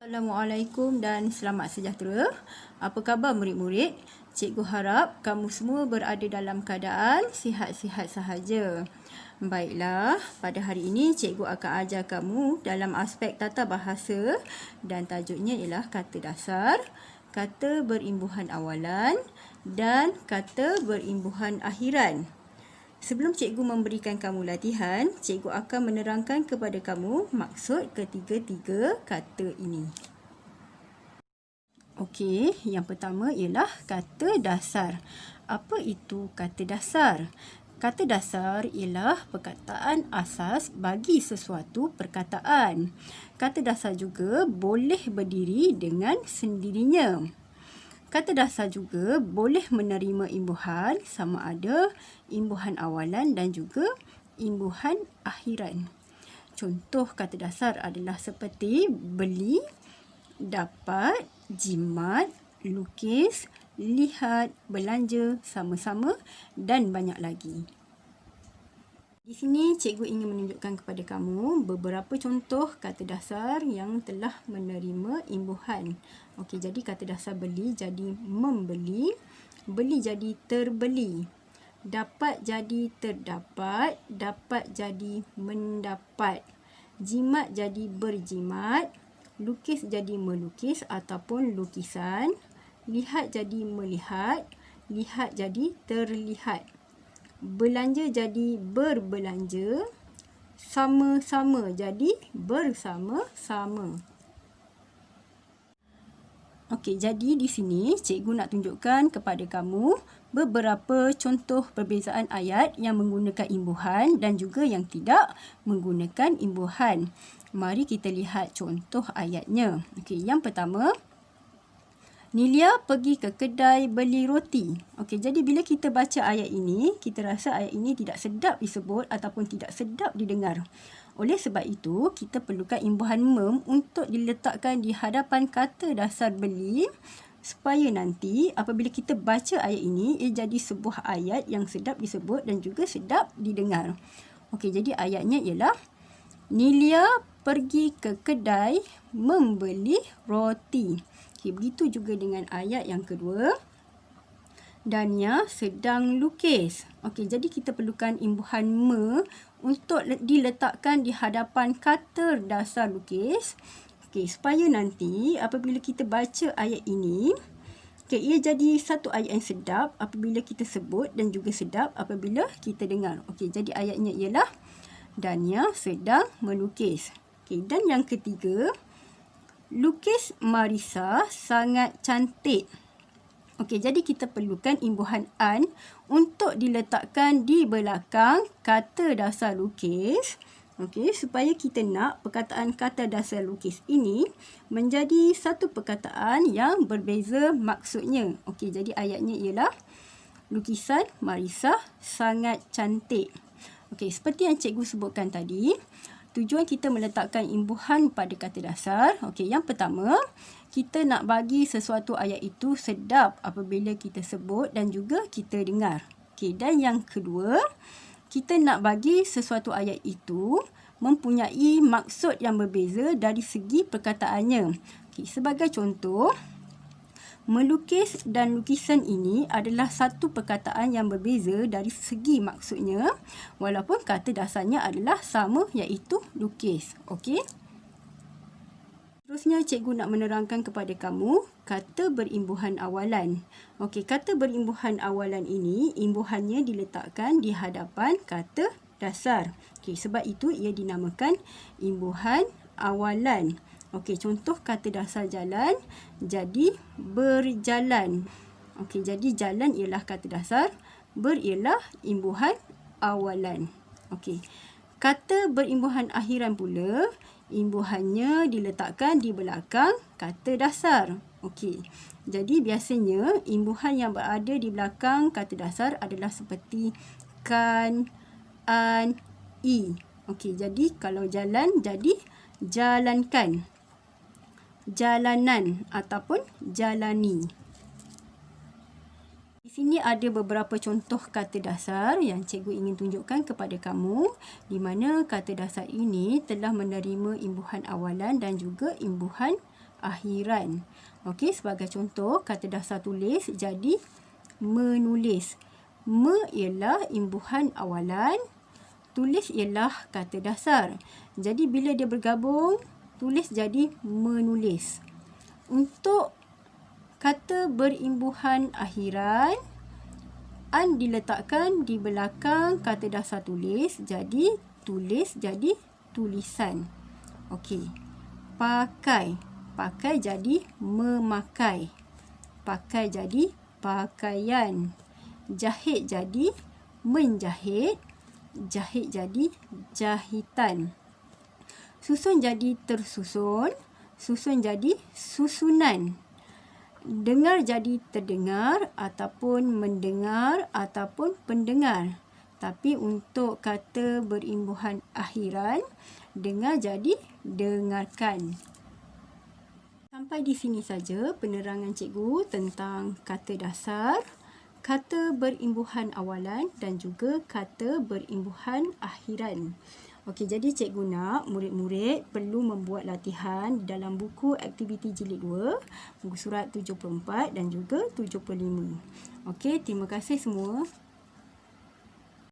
Assalamualaikum dan selamat sejahtera. Apa khabar murid-murid? Cikgu harap kamu semua berada dalam keadaan sihat-sihat sahaja. Baiklah, pada hari ini cikgu akan ajar kamu dalam aspek tata bahasa dan tajuknya ialah kata dasar, kata berimbuhan awalan dan kata berimbuhan akhiran. Sebelum cikgu memberikan kamu latihan, cikgu akan menerangkan kepada kamu maksud ketiga-tiga kata ini. Okey, yang pertama ialah kata dasar. Apa itu kata dasar? Kata dasar ialah perkataan asas bagi sesuatu perkataan. Kata dasar juga boleh berdiri dengan sendirinya. Kata dasar juga boleh menerima imbuhan sama ada imbuhan awalan dan juga imbuhan akhiran. Contoh kata dasar adalah seperti beli, dapat, jimat, lukis, lihat, belanja, sama-sama dan banyak lagi. Di sini cikgu ingin menunjukkan kepada kamu beberapa contoh kata dasar yang telah menerima imbuhan. Okey, jadi kata dasar beli jadi membeli, beli jadi terbeli, dapat jadi terdapat, dapat jadi mendapat, jimat jadi berjimat, lukis jadi melukis ataupun lukisan, lihat jadi melihat, lihat jadi terlihat. Belanja jadi berbelanja, sama-sama jadi bersama-sama. Okey, jadi di sini cikgu nak tunjukkan kepada kamu beberapa contoh perbezaan ayat yang menggunakan imbuhan dan juga yang tidak menggunakan imbuhan. Mari kita lihat contoh ayatnya. Okey, yang pertama, Nilia pergi ke kedai beli roti. Okey, jadi bila kita baca ayat ini, kita rasa ayat ini tidak sedap disebut ataupun tidak sedap didengar. Oleh sebab itu, kita perlukan imbuhan mem untuk diletakkan di hadapan kata dasar beli supaya nanti apabila kita baca ayat ini, ia jadi sebuah ayat yang sedap disebut dan juga sedap didengar. Okey, jadi ayatnya ialah Nilia pergi ke kedai membeli roti. Okay, begitu juga dengan ayat yang kedua. Dania sedang lukis. Okey, jadi kita perlukan imbuhan me untuk diletakkan di hadapan kata dasar lukis. Okey, supaya nanti apabila kita baca ayat ini, okay, ia jadi satu ayat yang sedap apabila kita sebut dan juga sedap apabila kita dengar. Okey, jadi ayatnya ialah Dania sedang melukis. Okey, dan yang ketiga, lukis Marisa sangat cantik. Okey, jadi kita perlukan imbuhan an untuk diletakkan di belakang kata dasar lukis. Okey, supaya kita nak perkataan kata dasar lukis ini menjadi satu perkataan yang berbeza maksudnya. Okey, jadi ayatnya ialah lukisan Marisa sangat cantik. Okey, seperti yang cikgu sebutkan tadi, tujuan kita meletakkan imbuhan pada kata dasar. Okey, yang pertama, kita nak bagi sesuatu ayat itu sedap apabila kita sebut dan juga kita dengar. Okey, dan yang kedua, kita nak bagi sesuatu ayat itu mempunyai maksud yang berbeza dari segi perkataannya. Okey, sebagai contoh, melukis dan lukisan ini adalah satu perkataan yang berbeza dari segi maksudnya walaupun kata dasarnya adalah sama iaitu lukis. Okey. Terusnya cikgu nak menerangkan kepada kamu kata berimbuhan awalan. Okey, kata berimbuhan awalan ini imbuhannya diletakkan di hadapan kata dasar. Okey, sebab itu ia dinamakan imbuhan awalan. Okey, contoh kata dasar jalan jadi berjalan. Okey, jadi jalan ialah kata dasar, ber ialah imbuhan awalan. Okey. Kata berimbuhan akhiran pula, imbuhannya diletakkan di belakang kata dasar. Okey. Jadi biasanya imbuhan yang berada di belakang kata dasar adalah seperti kan, an, i. Okey, jadi kalau jalan jadi jalankan, jalanan ataupun jalani. Di sini ada beberapa contoh kata dasar yang cikgu ingin tunjukkan kepada kamu di mana kata dasar ini telah menerima imbuhan awalan dan juga imbuhan akhiran. Okey, sebagai contoh, kata dasar tulis jadi menulis. Me ialah imbuhan awalan, tulis ialah kata dasar. Jadi bila dia bergabung, tulis jadi menulis. Untuk kata berimbuhan akhiran, an diletakkan di belakang kata dasar tulis, jadi tulis jadi tulisan. Okey. Pakai. Pakai jadi memakai. Pakai jadi pakaian. Jahit jadi menjahit. Jahit jadi jahitan. Susun jadi tersusun. Susun jadi susunan. Dengar jadi terdengar ataupun mendengar ataupun pendengar. Tapi untuk kata berimbuhan akhiran, dengar jadi dengarkan. Sampai di sini saja penerangan cikgu tentang kata dasar, kata berimbuhan awalan dan juga kata berimbuhan akhiran. Okey, jadi cikgu nak murid-murid perlu membuat latihan di dalam buku aktiviti jilid 2, muka surat 74 dan juga 75. Okey, terima kasih semua.